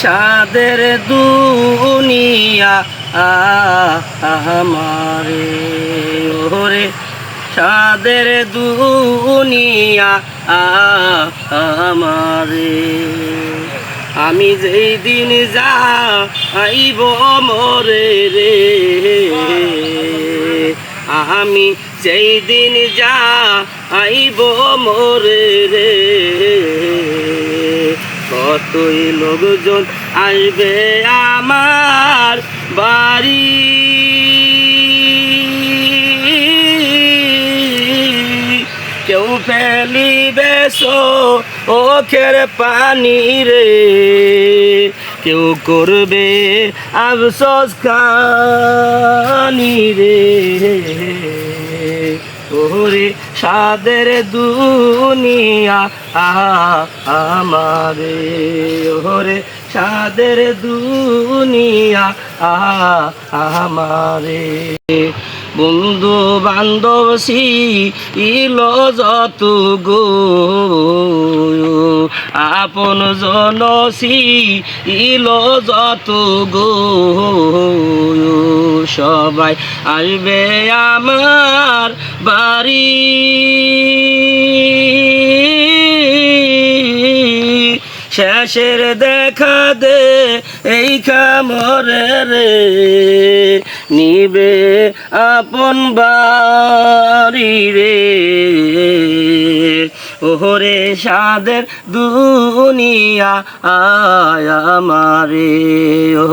সাদের দুনিয়া আমারে, ওরে সাদের দুনিয়া আমারে। আমি যেই দিন যাইব মরে রে, আমি যেই দিন যাইব মরে রে, কতই লোকজন আসবে আমার বাড়ি, কেউ ফেলিবে চোখের পানি রে, কেউ করবে আফসোস খানি রে, ওরে সাদের দুনিয়া আমারে, ওরে সাদের দুনিয়া আমারে। বন্ধু বান্ধব ছিল যত গো, আপন জন ছিল যত গো, সবাই আসবে আমার বাড়ি, শেষের দেখা দে এই খামরে রে, নিবে আপন বাড়ি রে, ওরে সাদের দুনিয়া আমারে,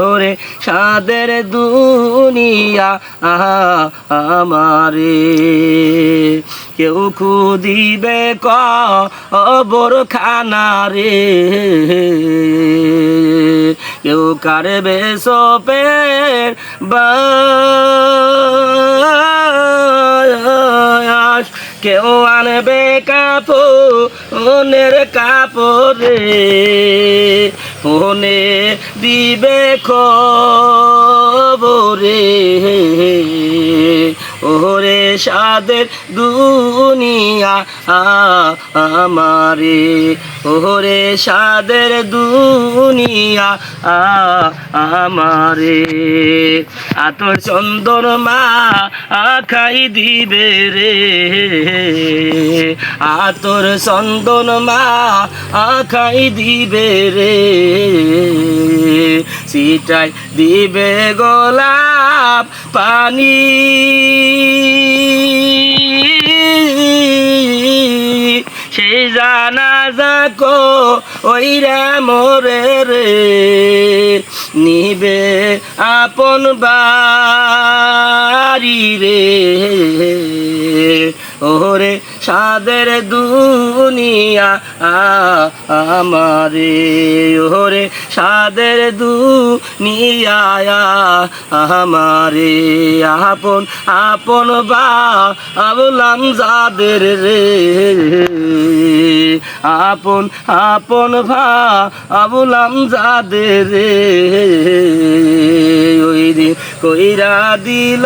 ওরে সাদের দুনিয়া আমারে। কেউ খুদিবে কবর খানা রে, কেউ কারবে সোপের বাস, কেউ আনবে কাপড়ের কাপড়ে, ফোনে দিবে খবরে, ওরে সাদের দুনিয়া আমারে, ওরে সাদের দুনিয়া আমারে। আতর চন্দন মা খাই দিবে রে, আতর চন্দন মা খাই দিবে রে, সিটাই দিবে গোলাপ পানি, সেই জানাজা কইরা মোরে রে, নিবে আপন বাড়ি রে, ওরে সাদের দুনিয়া আমারে, ওরে সাদের দুনিয়া আমারে। আপন আপন ভাবলাম যাদের রে, আপন আপন ভাবলাম যাদের রে, ওই দিন কইরা দিল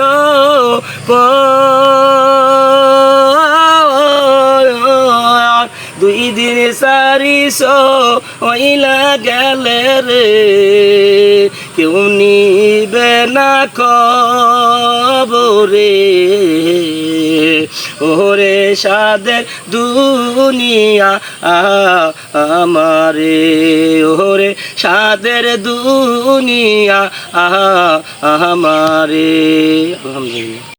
দুই দিন সারিস ওইলা গেলে রে, কেউ নিবে না খবরে, ওরে সাদের দুনিয়া আমারে, ওরে সাদের দুনিয়া আমারে। আলহামদুলিল্লাহ।